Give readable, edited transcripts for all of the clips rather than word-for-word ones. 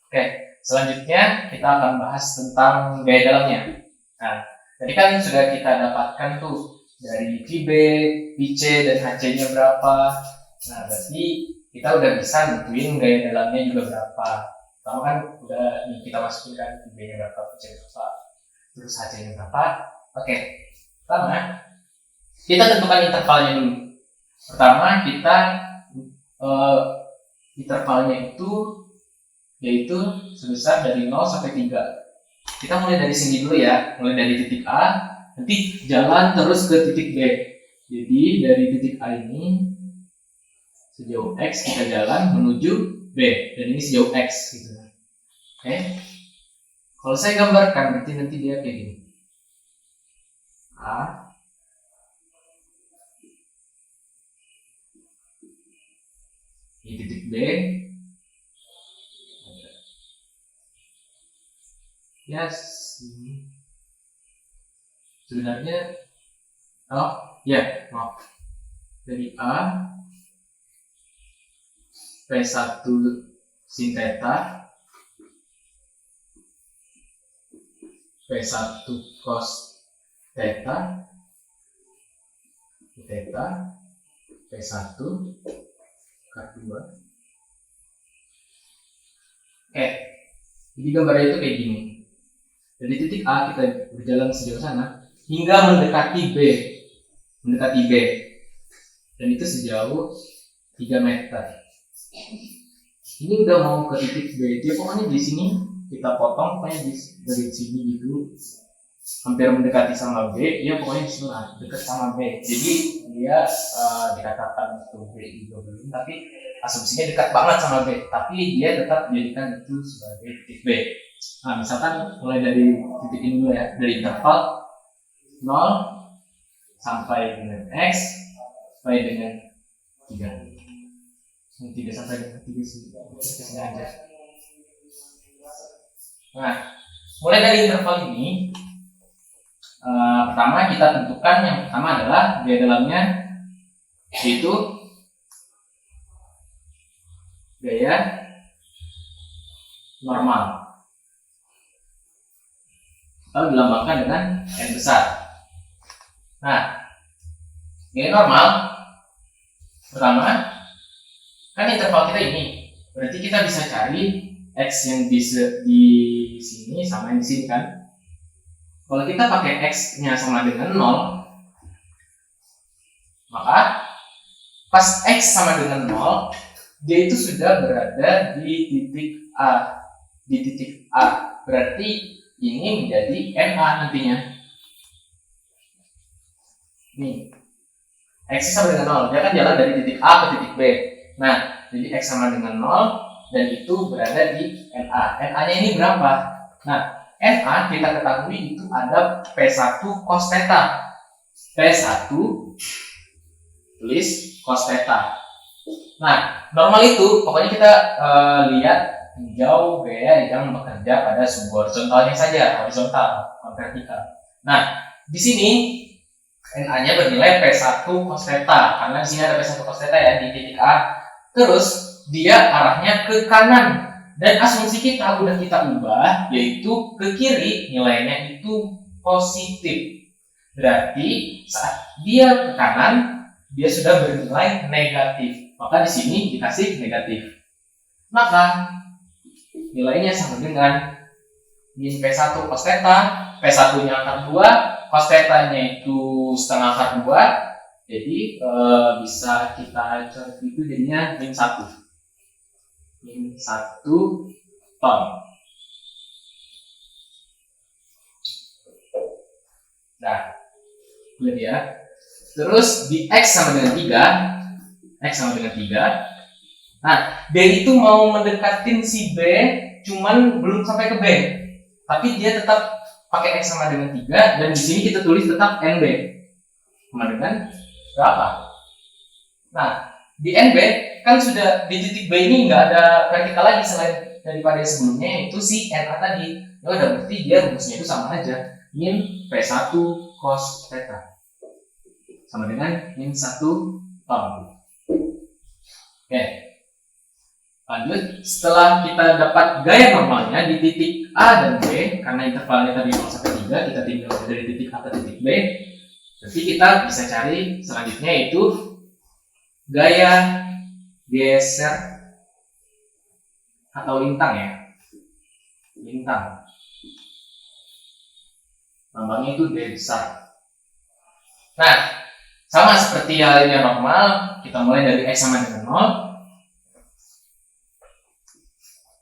Oke, selanjutnya kita akan bahas tentang gaya dalamnya. Nah, tadi kan sudah kita dapatkan tuh dari VB, VC, dan HC-nya berapa. Nah, berarti kita udah bisa nentuin gaya dalamnya juga berapa. Pertama kan udah kita masukin kan VB-nya berapa, VC berapa, terus HC-nya berapa. Oke, pertama kita tentukan intervalnya dulu. Pertama kita intervalnya itu yaitu sebesar dari 0 sampai 3. Kita mulai dari sini dulu ya, mulai dari titik A, nanti jalan terus ke titik B. Jadi dari titik A ini sejauh X kita jalan menuju B, dan ini sejauh X gitu. Oke. Kalau saya gambarkan nanti dia kayak gini. A, ini titik B, yes, sebenarnya maaf, dari A P1 sin theta, P1 cos theta, theta, P1 K2. Oke, jadi gambarnya itu kayak gini. Dari titik A kita berjalan sejauh sana hingga mendekati B, dan itu sejauh 3 meter. Ini udah mau ke titik B, dia pokoknya di sini kita potong, pokoknya dari sini gitu, hampir mendekati sama B, dia pokoknya di sini dekat sama B. Jadi dia dikatakan itu B juga belum, tapi asumsinya dekat banget sama B, tapi dia tetap menjadikan itu sebagai titik B. Nah, misalkan mulai dari titik ini dulu ya, dari interval 0 sampai dengan X sampai dengan 3. 3 sampai dengan 3 sih, kesini aja. Nah, mulai dari interval ini, pertama kita tentukan yang pertama adalah gaya dalamnya, yaitu gaya normal, atau dilambangkan dengan N besar. Nah, gaya normal pertama kan interval kita ini, berarti kita bisa cari X yang di sini sama yang di sini kan. Kalau kita pakai X-nya sama dengan 0, maka pas X sama dengan 0, dia itu sudah berada di titik A. Berarti ini menjadi NA nantinya. Nih, X sama dengan 0, dia kan jalan dari titik A ke titik B. Nah, jadi X sama dengan 0, dan itu berada di NA. NA-nya ini berapa? Nah, NA kita ketahui itu ada P1 cos theta. P1 tulis cos theta. Nah, normal itu pokoknya kita lihat jauh gaya yang bekerja pada sub horizontalnya saja, horizontal, vertikal. Nah, di sini NA-nya bernilai P1 cos theta, karena di sini ada P1 cos theta ya di titik A. Terus dia arahnya ke kanan, dan asumsi kita udah kita ubah, yaitu ke kiri nilainya itu positif. Berarti saat dia ke kanan, dia sudah bernilai negatif. Maka di sini dikasih negatif. Maka nilainya sama dengan min P1 cos theta, P1-nya akar 2, cos theta-nya itu setengah akar 2. Jadi bisa kita coret itu jadinya min 1 ton. Nah, lihat ya. Terus di X sama dengan 3. Nah, D itu mau mendekatin si B, cuman belum sampai ke B, tapi dia tetap pakai X sama dengan 3, dan di sini kita tulis tetap NB sama dengan berapa? Nah, di NB kan sudah di titik B ini nggak ada vertikal lagi selain daripada sebelumnya, itu si NA tadi. Ya udah, berarti dia rumusnya itu sama aja, min P1 cos theta sama dengan min 1 ton. Oke, Lanjut, setelah kita dapat gaya normalnya di titik A dan B, karena intervalnya tadi 0 sampai 3, kita tinggal dari titik A ke titik B. Berarti kita bisa cari selanjutnya yaitu gaya geser atau lintang ya. Lintang. Lambangnya itu D besar. Nah, sama seperti halnya normal, kita mulai dari X sama dengan 0.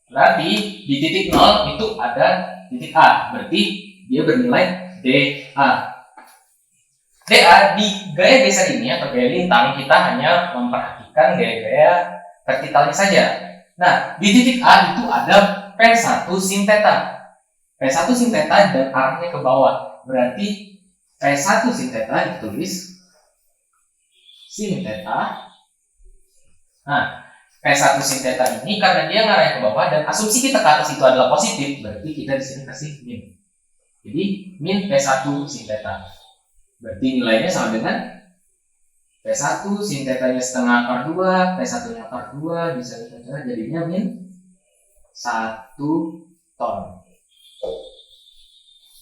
Berarti di titik 0 itu ada titik A. Berarti dia bernilai DA. DA di gaya geser ini atau gaya lintang kita hanya memperhatikan gaya-gaya vertikalnya saja. Nah, di titik A itu ada P1 sin theta. P1 sin theta dan arahnya ke bawah. Berarti P1 sin theta ditulis sin theta. Nah, P1 sin theta ini karena dia ngarahnya ke bawah dan asumsi kita ke atas itu adalah positif, berarti kita di sini kasih min. Jadi min P1 sin theta. Berarti nilainya sama dengan P1 sin theta-nya setengah akar 2, P1-nya akar 2, bisa kita cari jadinya min 1 ton.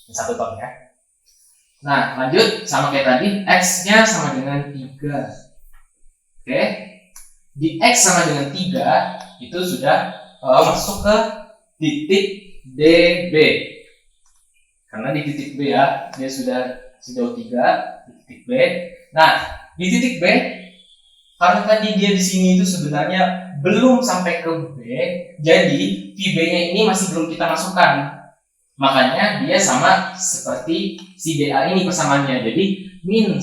1 ton ya. Nah, lanjut sama kayak tadi, X-nya sama dengan 3. Oke. Di X sama dengan 3 itu sudah masuk ke titik DB. Karena di titik B ya, dia sudah sejauh 3 di titik B. Nah, di titik B karena tadi dia di sini itu sebenarnya belum sampai ke B, jadi VB-nya ini masih belum kita masukkan. Makanya dia sama seperti si DA ini persamaannya. Jadi min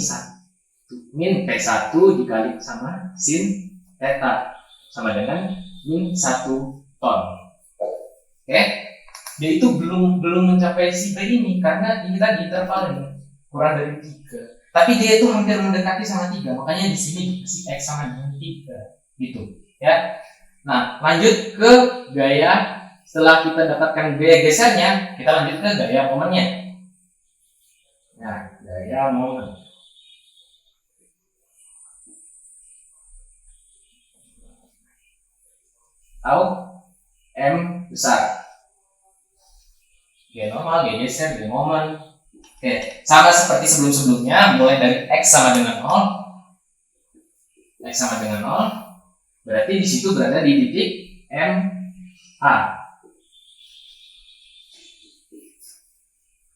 P1 dikali sama sin theta sama dengan min 1 ton. Oke. Dia itu belum mencapai si B ini karena ini tadi intervalnya kurang dari 3. Tapi dia itu hampir mendekati sama 3. Makanya di sini si X sama dengan 3 gitu, ya. Nah, lanjut ke gaya. Setelah kita dapatkan gaya gesernya, kita lanjut ke gaya momennya. Nah, gaya momen. Tahu M besar. Gaya normal, gaya geser, gaya momen. Oke, sama seperti sebelum-sebelumnya, mulai dari X sama dengan 0. X sama dengan 0. Berarti di situ berada di titik MA.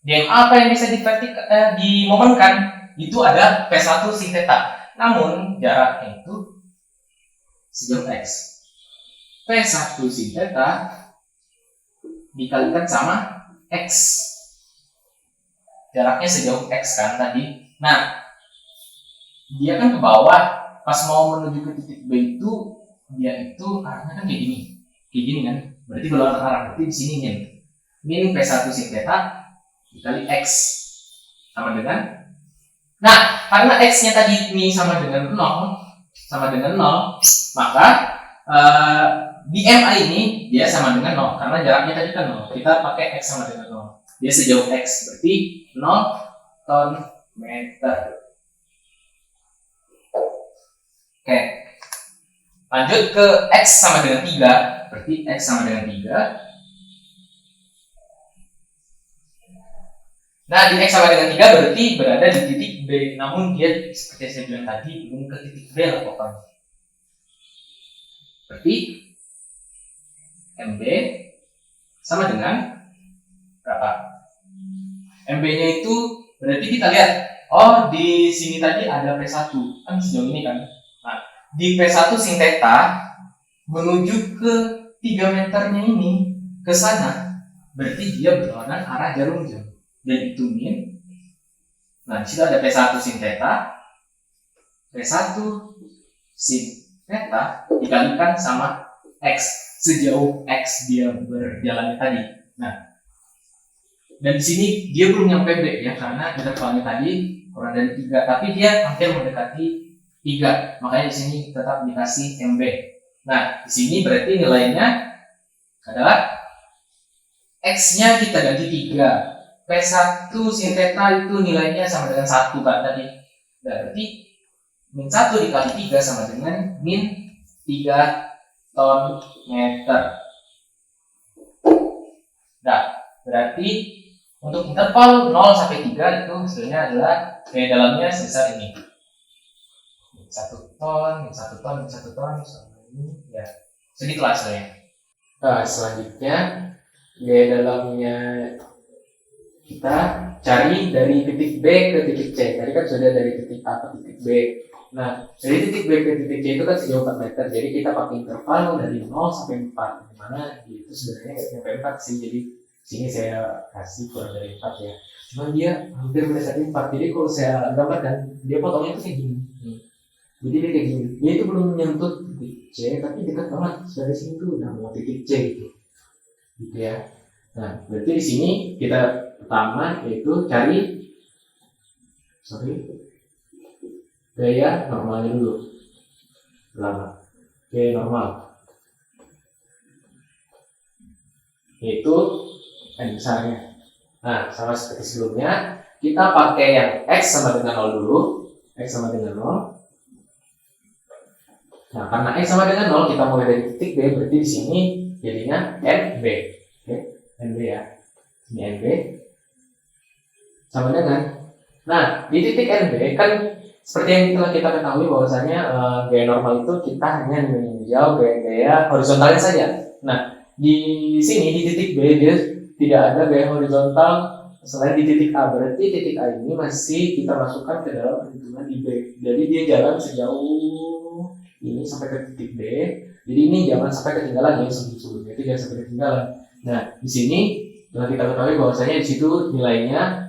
Di MA apa yang bisa dimomenkan? Itu ada P1 sin theta. Namun jaraknya itu sejauh X. P1 sin theta dikalikan sama X. Jaraknya sejauh X kan tadi. Nah, dia kan ke bawah. Pas mau menuju ke titik B itu, dia itu arahnya kan kayak gini. Kayak gini kan. Berarti berlawanan arah. Berarti di sini min. Min P1 sin theta dikali X sama dengan, nah karena X-nya tadi ini sama dengan 0, maka di MA ini dia sama dengan 0 karena jaraknya tadi kan 0. Kita pakai X sama dengan 0. Dia sejauh X berarti 0 ton meter. Oke. Lanjut ke X sama dengan 3, berarti X sama dengan 3. Nah, di X sama dengan 3 berarti berada di titik B. Namun dia seperti saya bilang tadi belum ke titik B lah pokoknya. Berarti MB sama dengan berapa? MB-nya itu berarti kita lihat, oh di sini tadi ada P1 kan sejauh ini kan. Nah, di P1 sin theta menuju ke 3 meternya ini ke sana, berarti dia berlawanan arah jarum jam. Dan itu min. Nah, di situ ada P1 sin theta. P1 sin theta dikalikan sama X. Sejauh X dia berjalannya tadi. Nah, dan di sini dia belum nyampe B ya, karena intervalnya tadi kurang dari 3. Tapi dia hampir mendekati 3. Makanya di sini tetap dikasih MB. Nah, di sini berarti nilainya adalah X-nya kita ganti 3. P1 sin theta itu nilainya sama dengan 1 kan tadi. Berarti min 1 dikali 3 sama dengan min 3 ton meter. Nah, berarti untuk interval 0 sampai 3 itu sebenarnya adalah gaya dalamnya sebesar ini. 1 ton, 1 ton, 1 ton, sama ini, ya segitulah sebenarnya. Nah, selanjutnya gaya dalamnya kita cari dari titik B ke titik C. Tadi kan sudah dari titik A ke titik B. Nah, dari titik B ke titik C itu kan sejauh 4 meter. Jadi kita pakai interval dari 0 sampai 4. Dimana itu sebenarnya nggak sampai 4 sih. Jadi sini saya kasih kurang dari 4 ya. Cuman dia hampir mendekati 4. Jadi kalau saya gambarkan, dia potongnya itu kayak gini. Jadi dia kayak gini. Dia itu belum menyentuh titik C, tapi dekat banget. Dari sini tuh udah mau titik C gitu. Gitu ya. Nah, berarti di sini kita pertama yaitu cari gaya normalnya dulu. Pertama, gaya normal yaitu n besarnya. Nah, sama seperti sebelumnya, kita pakai yang x sama dengan 0 dulu. X sama dengan 0. Nah, karena x sama dengan 0, kita mulai dari titik B, berarti di sini jadinya NB. Oke, NB ya. Ini NB. Sama dengan, nah di titik NB kan seperti yang telah kita ketahui bahwasanya gaya normal itu kita hanya meninjau gaya-gaya horizontalnya saja. Nah di sini di titik B dia tidak ada gaya horizontal selain di titik A. Berarti titik A ini masih kita masukkan ke dalam perhitungan di B. Jadi dia jalan sejauh ini sampai ke titik B. Jadi ini jangan sampai ketinggalan ya, sebelumnya itu jangan sampai ketinggalan. Nah di sini telah kita ketahui bahwasanya di situ nilainya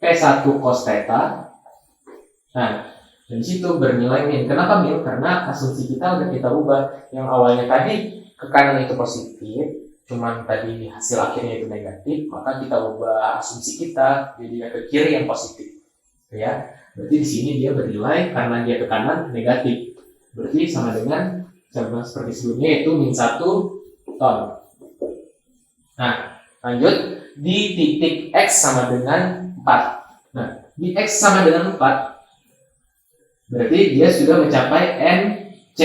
P1 cos theta. Nah, dan di situ bernilai min. Kenapa min? Karena asumsi kita udah kita ubah. Yang awalnya tadi ke kanan itu positif, cuman tadi hasil akhirnya itu negatif, maka kita ubah asumsi kita jadi ke kiri yang positif. Ya. Berarti di sini dia bernilai karena dia ke kanan negatif. Berarti sama dengan seperti sebelumnya yaitu min 1 ton. Nah, lanjut di titik X sama dengan 4. Nah, di X sama dengan 4 berarti dia sudah mencapai NC.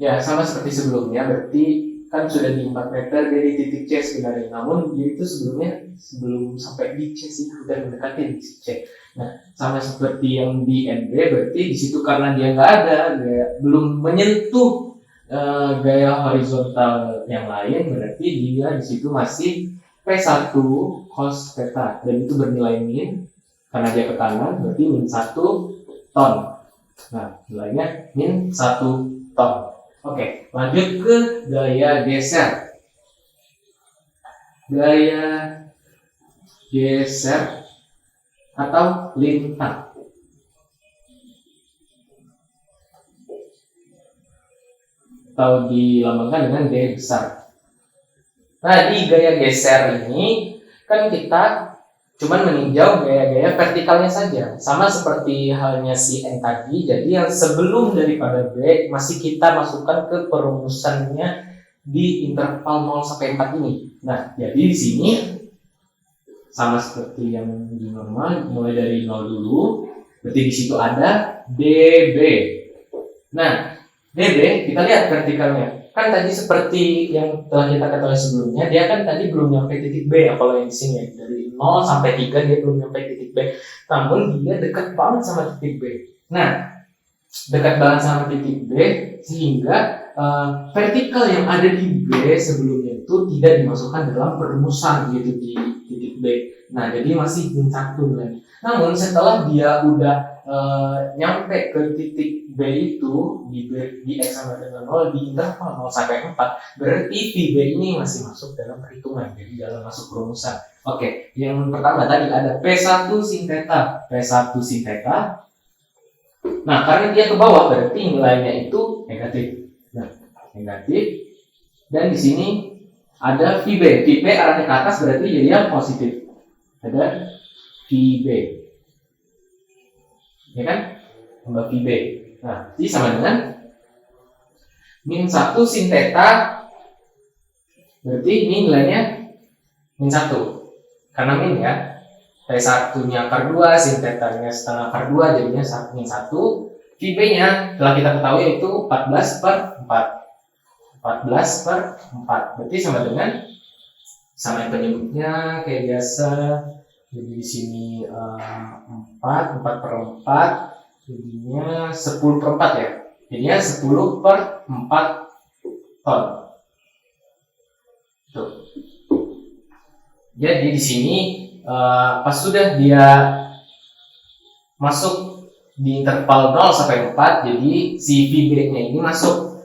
Ya, sama seperti sebelumnya, berarti kan sudah di 4 meter dari titik C sebenarnya. Namun dia itu sebelum sampai di C sih, sudah mendekati di C. Nah, sama seperti yang di NB, berarti di situ karena dia nggak ada, belum menyentuh gaya horizontal yang lain, berarti dia di situ masih P1 cos theta, dan itu bernilai min karena dia ke kanan, berarti min 1 ton. Nah, nilainya min 1 ton. Oke, lanjut ke gaya geser. Gaya geser atau lintang. Atau dilambangkan dengan D besar. Nah, di gaya geser ini kan kita cuman meninjau gaya-gaya vertikalnya saja. Sama seperti halnya si N tadi. Jadi yang sebelum daripada B masih kita masukkan ke perumusannya di interval 0 sampai 4 ini. Nah, jadi di sini sama seperti yang di normal, mulai dari 0 dulu. Berarti di situ ada DB. Nah, DB kita lihat vertikalnya. Kan tadi seperti yang telah kita ketahui sebelumnya, dia kan tadi belum nyampe titik B ya kalau yang di sini ya. Dari 0 sampai 3 dia belum nyampe titik B. Namun dia dekat banget sama titik B. Nah, dekat banget sama titik B sehingga vertikal yang ada di B sebelumnya itu tidak dimasukkan dalam perumusan gitu di titik B. Nah, jadi masih min 1 nilainya. Namun setelah dia udah nyampe ke titik B itu di X sama dengan 0 di interval 0 sampai 4, berarti VB ini masih masuk dalam perhitungan, jadi dalam masuk perumusan. Oke, yang pertama tadi ada P1 sin theta. P1 sin theta. Nah, karena dia ke bawah berarti nilainya itu negatif. Nah, negatif. Dan di sini ada VB. VB arahnya ke atas berarti jadi yang positif. Ada VB. Ya kan? Tambah VB. Nah, ini sama dengan min 1 sin theta. Berarti ini nilainya min 1. Karena min ya. P1 nya akar 2, sin theta nya setengah akar 2, jadinya min 1. VB nya telah kita ketahui itu 14/4. 14/4. Berarti sama dengan sama penyebutnya kayak biasa. Jadi di sini 4/4 jadinya 10/4 ya. Jadinya 10/4 ton. Tuh. Jadi di sini pas sudah dia masuk di interval 0 sampai 4, jadi si VB-nya ini masuk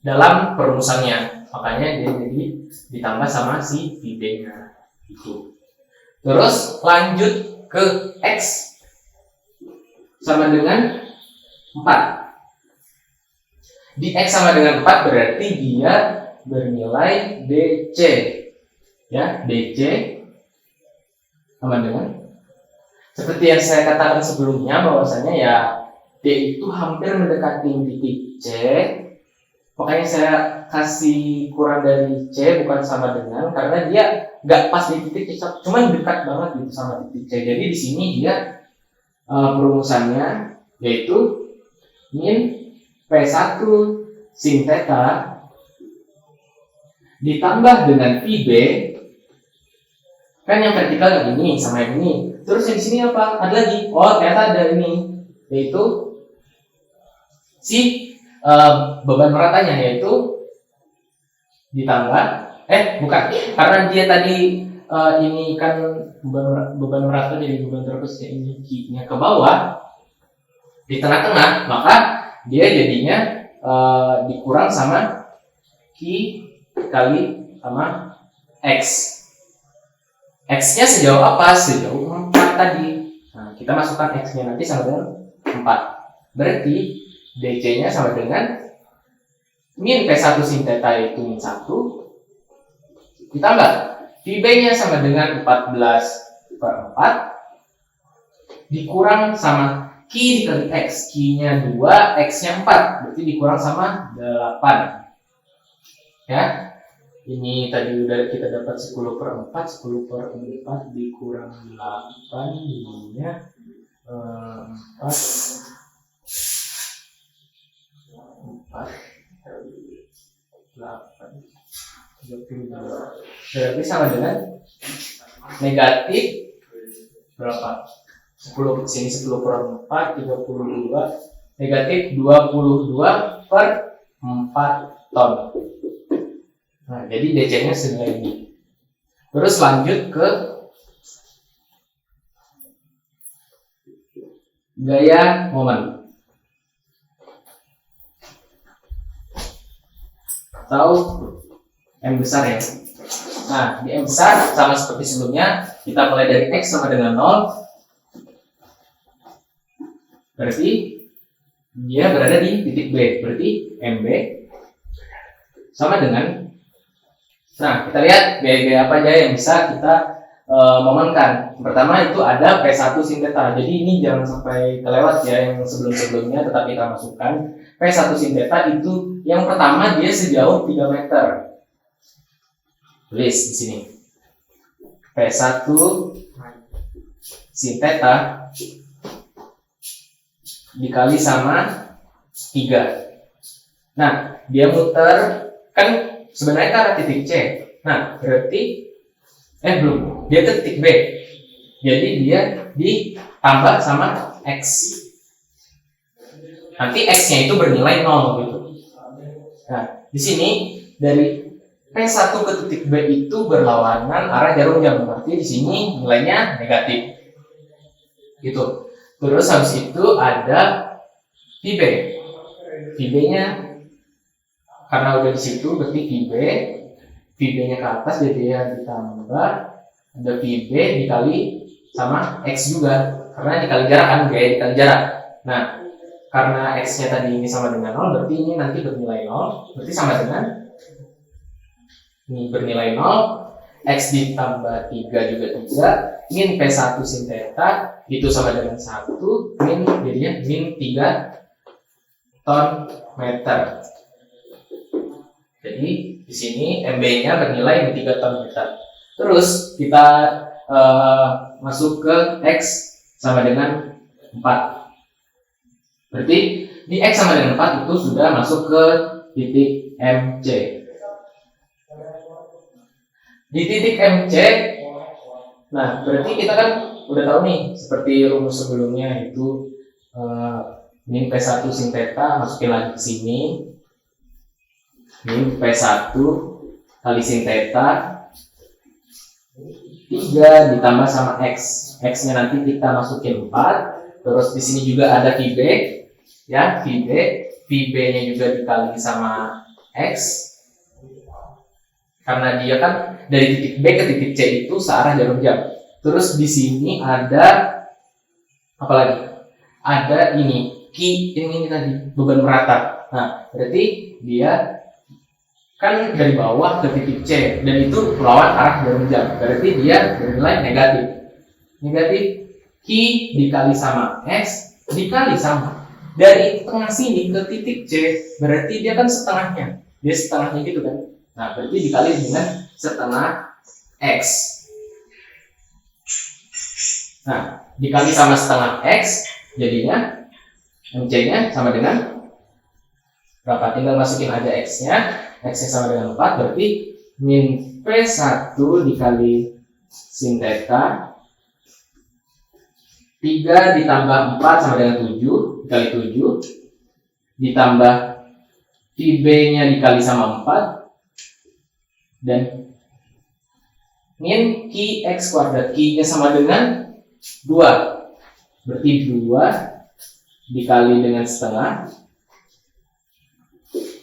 dalam perumusannya. Makanya dia jadi ditambah sama si VB-nya. Gitu. Terus lanjut ke X sama dengan 4. Di X sama dengan 4 berarti dia bernilai DC. Ya, DC sama dengan seperti yang saya katakan sebelumnya bahwasanya ya D itu hampir mendekati titik C. Makanya saya kasih kurang dari C bukan sama dengan, karena dia nggak pas di titik C, cuman dekat banget gitu sama titik C. Jadi di sini dia perumusannya yaitu min P1 sin theta ditambah dengan VB, kan yang vertikal yang ini sama yang ini. Terus yang di sini apa? Ada lagi. Oh, ternyata ada ini, yaitu si beban meratanya, yaitu ditambah bukan, karena dia tadi ini kan beban merata, jadi beban terusnya ini Q-nya ke bawah di tengah-tengah, maka dia jadinya dikurang sama Q kali sama X. X-nya sejauh apa? Sejauh 4 tadi. Nah, kita masukkan X-nya nanti sama dengan 4. Berarti DC-nya sama dengan min P1 sin theta itu min 1 ditambah VB-nya sama dengan 14/4 dikurang sama Q dikali X. Q-nya 2, X-nya 4. Berarti dikurang sama 8. Ya. Ini tadi udah kita dapat 10/4 dikurang 8 jadinya 4 8 32. Berarti sama dengan negatif berapa? 10 sini 10/4 32, negatif 22/4 ton. Nah, jadi DC-nya senilai ini. Terus lanjut ke gaya momen atau M besar ya. Nah, di M besar sama seperti sebelumnya, kita mulai dari X sama dengan 0. Berarti dia berada di titik B. Berarti MB sama dengan, nah, kita lihat gaya-gaya apa aja yang bisa kita momenkan. Pertama itu ada P1 sin theta. Jadi ini jangan sampai kelewat ya yang sebelum-sebelumnya, tetap kita masukkan. P1 sin theta itu yang pertama dia sejauh 3 meter. Tulis di sini. P1 sin theta dikali sama 3. Nah, dia muter kan sebenarnya ke arah titik C. Nah, berarti belum. Dia ke titik B. Jadi dia ditambah sama X. Nanti X-nya itu bernilai 0 gitu. Nah, di sini dari P1 ke titik B itu berlawanan arah jarum jam. Berarti di sini nilainya negatif. Gitu. Terus habis itu ada VB. VB-nya karena udah di situ berarti VB-nya ke atas, jadi ya ditambah ada VB dikali sama X juga, karena dikali jarak kan, gaya dikali jarak. Nah, karena X-nya tadi ini sama dengan 0, berarti ini nanti bernilai 0, berarti sama dengan ini bernilai 0, X ditambah 3 juga 3, min P1 sin theta itu sama dengan 1, min jadinya min 3 ton meter. Jadi di sini MB-nya bernilai 3 ton meter. Terus kita masuk ke X sama dengan 4. Berarti di X sama dengan 4 itu sudah masuk ke titik MC. Di titik MC, nah berarti kita kan udah tahu nih seperti rumus sebelumnya itu min P1 sin theta masukin lagi ke sini, min P1 kali sin theta 3 ditambah sama X. X-nya nanti kita masukin 4. Terus di sini juga ada VB, ya VB. VB-nya juga dikali sama X. Karena dia kan dari titik B ke titik C itu searah jarum jam. Terus di sini ada apa lagi? Ada ini ini tadi beban merata. Nah, berarti dia kan dari bawah ke titik C dan itu melawan arah jarum jam. Berarti dia bernilai negatif. Negatif Q dikali sama X dikali sama dari tengah sini ke titik C, berarti dia kan setengahnya. Dia setengahnya gitu kan. Nah, berarti dikali dengan setengah X. Nah, dikali sama setengah X jadinya MC-nya sama dengan berapa? Tinggal masukin aja X-nya. X-nya sama dengan 4, berarti min P1 dikali sin theta 3 ditambah 4 sama dengan 7 dikali 7 ditambah VB-nya dikali sama 4 dan min Q/X kuadrat. Q-nya sama dengan 2, berarti 2 dikali dengan setengah,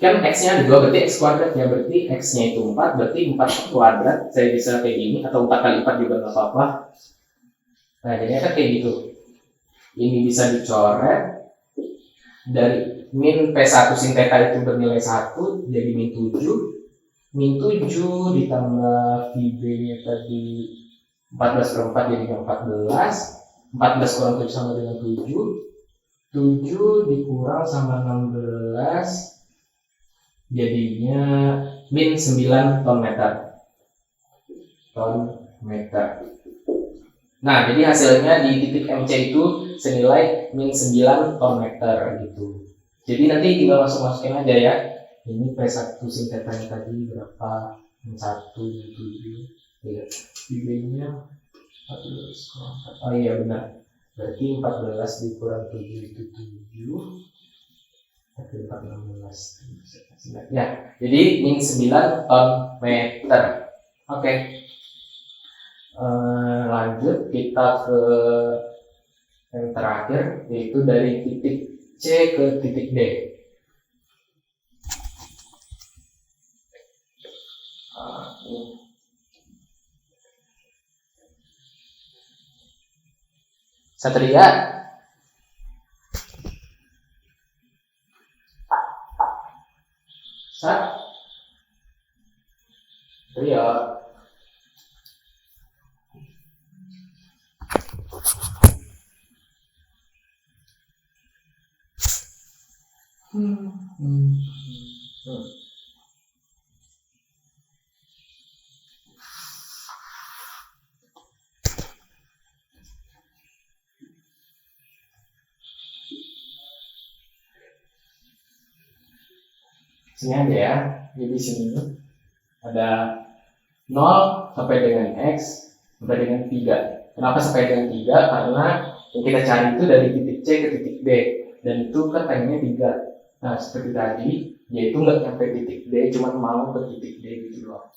kan X-nya ada 2 berarti X kuadrat ya, berarti X-nya itu 4, berarti 4 kuadrat. Saya bisa kayak gini atau 4 kali 4 juga nggak apa-apa. Nah jadinya kan kayak gitu. Ini bisa dicoret dari min P1 sin theta itu bernilai 1 jadi min 7. Min 7 ditambah VB-nya tadi 14 per 4 jadi 14. 14 kurang 7 sama dengan 7. 7 dikurang sama 16 jadinya min 9 ton meter. Nah, jadi hasilnya di titik MC itu senilai min 9 ton meter gitu. Jadi nanti tinggal masukin aja ya. Ini P1 sin theta-nya tadi berapa? Min 1 min 7. Ya, VB-nya 14. Oh iya benar. Berarti 14 dikurang 7 itu 7. Tapi 16. Ya, jadi min 9 ton meter. Oke. Lanjut kita ke yang terakhir, yaitu dari titik C ke titik D. Satria. Satria. Sini aja ya. Jadi sini ada 0 sampai dengan X sampai dengan 3. Kenapa sampai dengan 3? Karena yang kita cari itu dari titik C ke titik D, dan itu kan pengennya 3. Nah seperti tadi, yaitu nggak sampai titik D, cuma mau ke titik D gitu loh.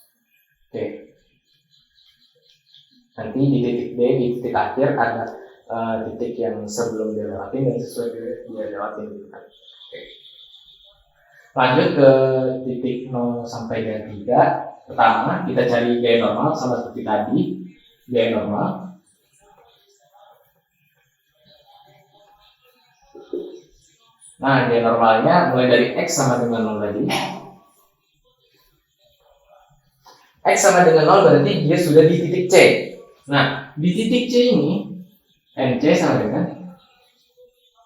Oke. Nanti di titik D, di titik akhir ada titik yang sebelum dia lewatin dan sesuai dia lewatin gitu kan. Oke. Lanjut ke titik 0 sampai dengan 3. Pertama kita cari gaya normal sama seperti tadi. Gaya normal. Nah gaya normalnya mulai dari X sama dengan 0 tadi. X sama dengan 0 berarti dia sudah di titik C. Nah di titik C ini NC sama dengan,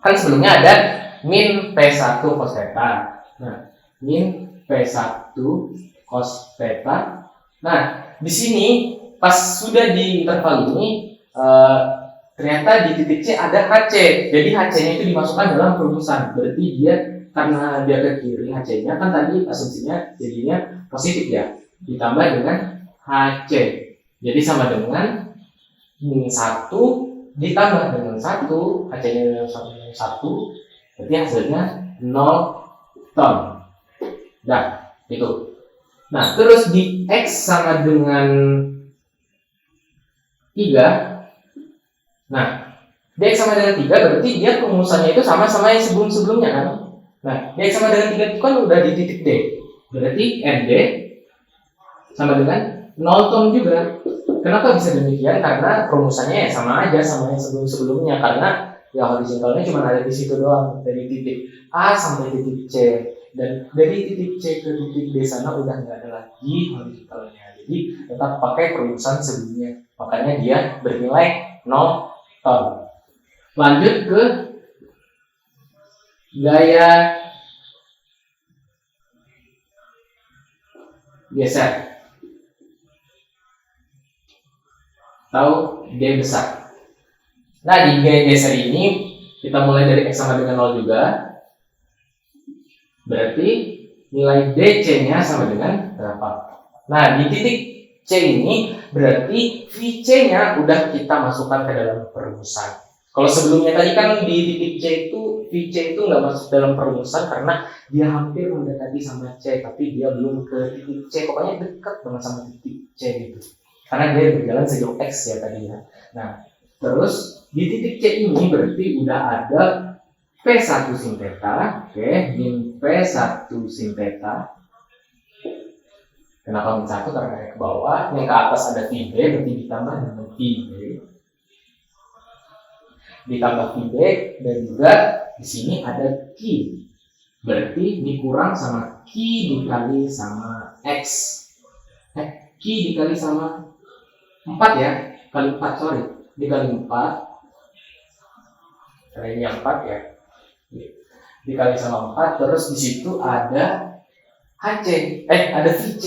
kan sebelumnya ada min P1 cos theta. Nah, min P1 cos theta. Nah, di sini pas sudah di interval ini ternyata di titik C ada HC. Jadi HC-nya itu dimasukkan dalam perumusan. Berarti dia karena dia ke kiri HC-nya kan tadi asumsinya jadinya positif ya, ditambah dengan HC. Jadi sama dengan min 1 ditambah dengan 1, HC-nya dengan 1, berarti hasilnya 0 ton. Nah, itu. Nah, terus di X sama dengan 3. Nah, di X sama dengan 3 berarti dia perumusannya itu sama-sama yang sebelum-sebelumnya kan. Nah, di X sama dengan 3 itu kan udah di titik D. Berarti ND sama dengan 0 ton juga. Kenapa bisa demikian? Karena perumusannya ya sama aja sama yang sebelum-sebelumnya, karena ya horizontalnya cuma ada di situ doang, dari titik A sampai titik C, dan dari titik C ke titik D sana udah nggak ada lagi horizontalnya, jadi tetap pakai perumusan sebelumnya, makanya dia bernilai 0 ton. Lanjut ke gaya geser atau D besar. Nah, di gaya geser ini kita mulai dari X sama dengan 0 juga. Berarti nilai DC-nya sama dengan berapa? Nah, di titik C ini berarti VC-nya udah kita masukkan ke dalam perumusan. Kalau sebelumnya tadi kan di titik C itu VC itu nggak masuk dalam perumusan karena dia hampir mendekati sama C, tapi dia belum ke titik C, pokoknya dekat banget sama titik C gitu. Karena dia berjalan sejauh X ya tadinya. Nah, terus di titik C ini berarti udah ada P1 sin theta, oke, min P1 sin theta. Kenapa min 1? Karena ke bawah, yang ke atas ada VB, berarti ditambah dengan VB. Ditambah VB, dan juga di sini ada Q. Berarti dikurang sama Q dikali sama X. Q dikali sama 4 ya, kali 4, sorry, dikali 4, karena ini yang 4 ya, dikali sama 4, terus di situ ada HC, ada VC,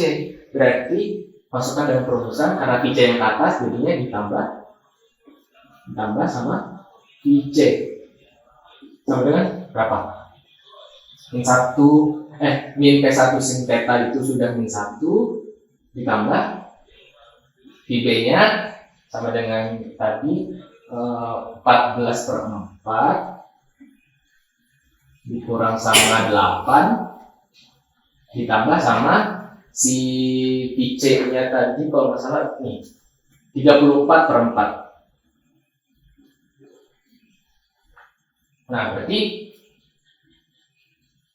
berarti masukkan dalam perumusan, karena VC yang ke atas jadinya ditambah sama VC, sama dengan berapa? Min 1, min P1 sin theta itu sudah min 1, ditambah VB-nya sama dengan tadi 14/4 dikurang sama 8 ditambah sama si VC-nya tadi kalau nggak salah nih 34/4. Nah, berarti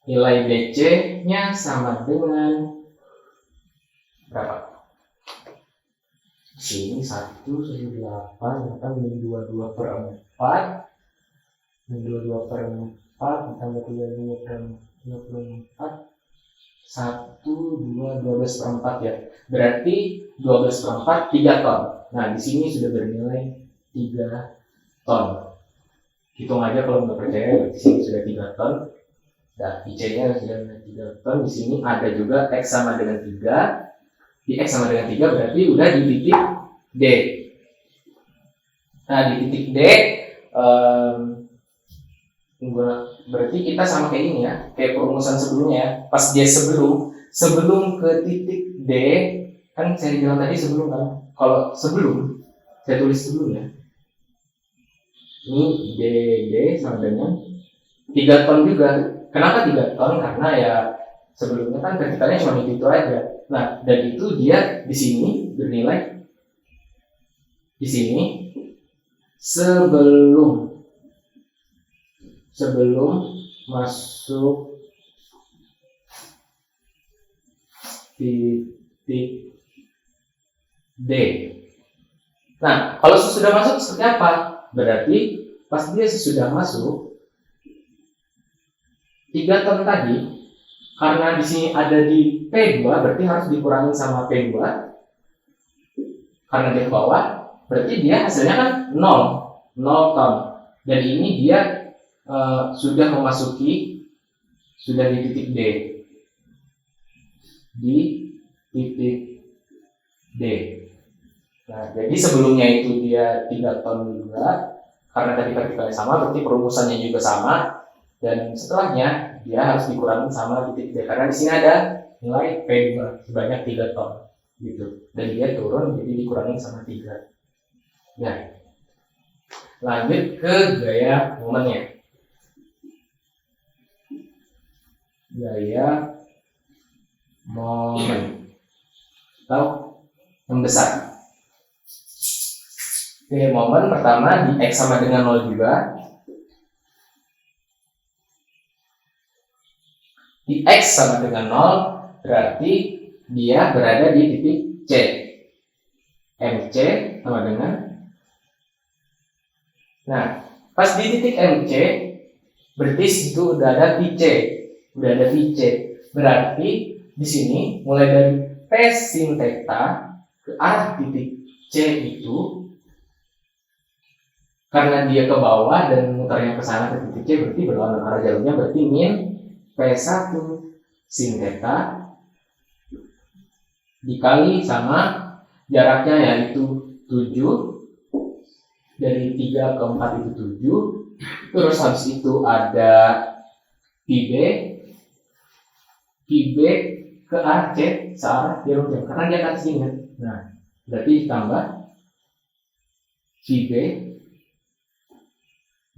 nilai DC-nya sama dengan berapa? Sini 1, 8, maka min 22/4, min 22/4 ditambah 32/24, 12/4 ya. Berarti 12/4 3 ton. Nah, di sini sudah bernilai 3 ton. Hitung aja kalau nggak percaya, di sini sudah 3 ton. Dan IC-nya sudah 3 ton. Di sini ada juga X sama dengan 3. Di X sama dengan 3 berarti udah di titik D. Nah, di titik D berarti kita sama kayak ini ya, kayak perumusan sebelumnya ya. Pas dia sebelum ke titik D, kan saya bilang tadi sebelum kan. Kalau sebelum, saya tulis dulu ya. Ini DD sama dengan 3 ton juga. Kenapa 3 ton? Karena ya sebelumnya kan vertikalnya cuma itu aja. Nah, dan itu dia di sini bernilai di sini sebelum masuk titik D. Nah, kalau sesudah masuk seperti apa? Berarti pas dia sesudah masuk 3 ton tadi, karena di sini ada di P2, berarti harus dikurangi sama P2 karena dia ke bawah, berarti dia hasilnya kan 0 ton. Dan ini dia sudah memasuki, sudah di titik D. Di titik D. Nah, jadi sebelumnya itu dia 3 ton juga, karena tadi vertikalnya sama, berarti perumusannya juga sama. Dan setelahnya dia harus dikurangi sama titik D karena di sini ada nilai P2 sebanyak 3 ton gitu, dan dia turun jadi dikurangi sama 3. Nah, lanjut ke gaya momennya. Gaya momen atau membesar. Gaya momen pertama di X sama dengan 0 juga. Di X sama dengan 0 berarti dia berada di titik C. MC sama dengan, nah pas di titik MC berarti situ udah ada VC, berarti di sini mulai dari P sin theta ke arah titik C itu, karena dia ke bawah dan mutarnya ke sana ke titik C berarti berlawanan arah jalurnya, berarti min P1 sin theta dikali sama jaraknya yaitu 7, dari 3 ke 4 itu 7, terus habis itu ada PB ke arah C searah jarum jam karena dia akan sini. Nah, berarti ditambah PB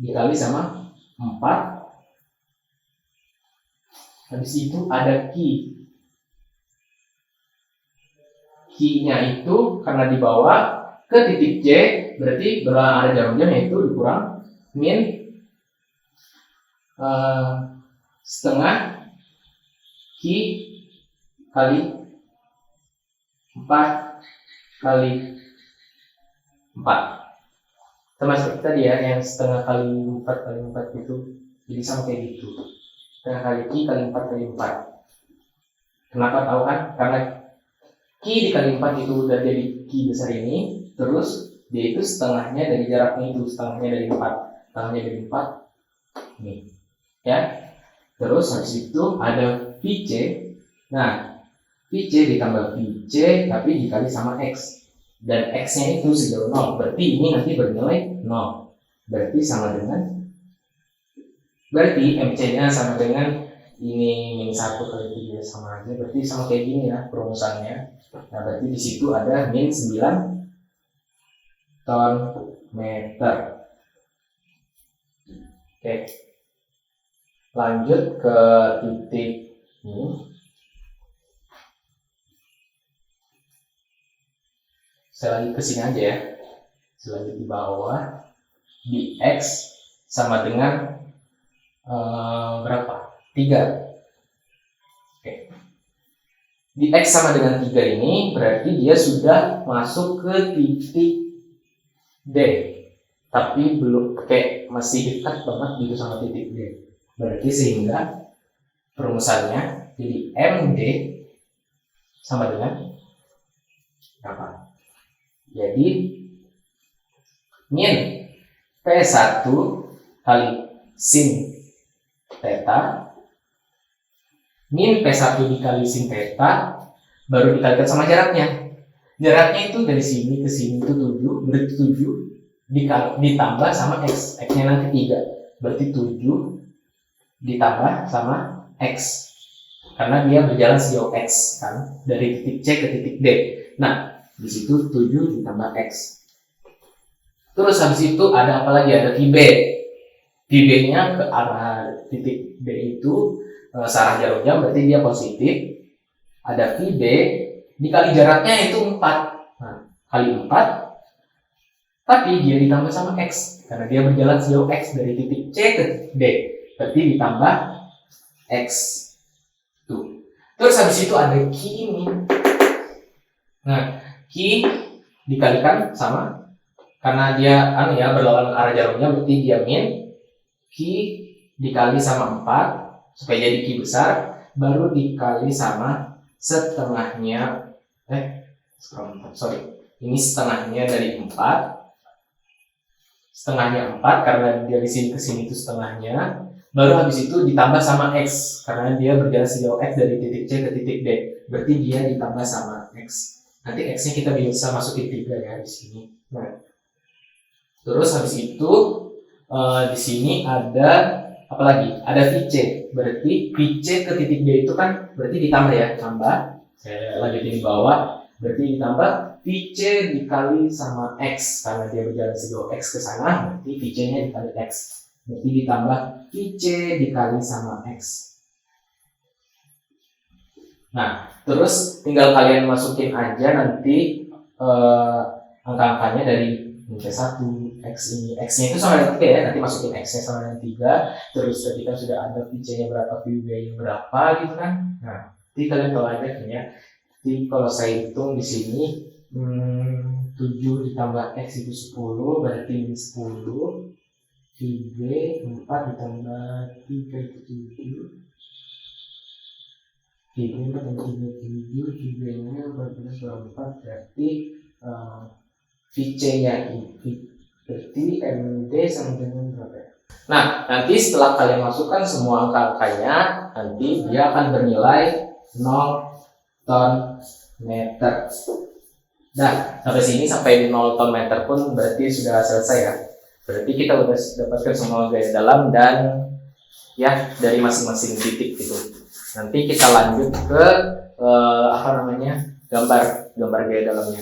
dikali sama 4, habis itu ada Q-nya itu karena di bawah ke titik C berarti berlawanan arah jarum jam yaitu dikurang min setengah Q kali 4 kali 4, sama seperti tadi ya yang setengah kali 4 kali 4 itu, jadi sama kayak gitu, setengah kali Q kali 4 kali 4. Kenapa tahu kan? Karena Q dikali 4 itu udah jadi Q besar ini, terus dia itu setengahnya dari jaraknya itu, setengahnya dari 4 nih ya. Terus habis itu ada VC. Nah, VC ditambah VC tapi dikali sama X, dan X nya itu sejauh 0, berarti ini nanti bernilai 0, berarti sama dengan, berarti MC nya sama dengan ini min 1 kali 3 sama aja, berarti sama kayak gini ya perumusannya. Nah, berarti di situ ada min 9 ton meter. Oke. Lanjut ke titik ini. Saya lagi ke sini aja ya. Selanjutnya di bawah di X sama dengan berapa? 3. Oke. Di X sama dengan 3 ini berarti dia sudah masuk ke titik D, tapi belum, kayak masih dekat banget gitu sama titik D. Berarti sehingga perumusannya jadi MD sama dengan berapa? Jadi min P1 kali sin theta min P1 dikali sin theta baru dikalikan sama jaraknya. Jaraknya itu dari sini ke sini itu 7, berarti 7 ditambah sama X. X-nya nanti 3, berarti 7 ditambah sama X. Karena dia berjalan sejauh X kan, dari titik C ke titik D. Nah, di situ 7 ditambah X. Terus habis itu ada apa lagi? Ada VB. VB-nya ke arah titik D itu searah jarum jam, berarti dia positif. Ada VB dikali jaraknya itu 4. Nah, kali 4, tapi dia ditambah sama X karena dia berjalan sejauh X dari titik C ke D, berarti ditambah X tuh. Terus habis itu ada Q ini. Nah, Q dikalikan sama, karena dia berlawanan arah jarumnya, berarti dia min Q dikali sama 4 supaya jadi Q besar, baru dikali sama setengahnya ini setengahnya dari 4, setengahnya 4 karena dari sini ke sini itu setengahnya, baru habis itu ditambah sama X karena dia berjalan sejauh X dari titik C ke titik D, berarti dia ditambah sama X. Nanti X-nya kita bisa masukin 3 ya di sini. Nah, terus habis itu di sini ada apalagi ada VC, berarti VC ke titik D itu kan berarti ditambah ya, tambah, saya lanjutin di bawah, berarti ditambah VC dikali sama X, karena dia berjalan sejauh X ke sana, berarti VC nya dikali X, berarti ditambah VC dikali sama X. Nah, terus tinggal kalian masukin aja nanti angka-angkanya dari C1, X ini, X-nya itu sama dengan 3 ya, nanti masukin X-nya sama dengan 3, terus ketika sudah ada VC-nya berapa, VB-nya berapa gitu kan. Nah, nanti kalian kalau ada ya, jadi kalau saya hitung di sini 7 ditambah X itu 10, berarti ini 10, VB 4 ditambah 3 itu 7, VB 4 tambah 3 7, VB-nya 14 berarti VC-nya ini berarti MD sama dengan berapa ya? Nah, nanti setelah kalian masukkan semua angka-angkanya, nanti dia akan bernilai 0 ton meter. Nah, sampai sini, sampai 0 ton meter pun berarti sudah selesai ya. Berarti kita sudah dapatkan semua gaya dalam dan ya dari masing-masing titik gitu. Nanti kita lanjut ke gambar gaya dalamnya.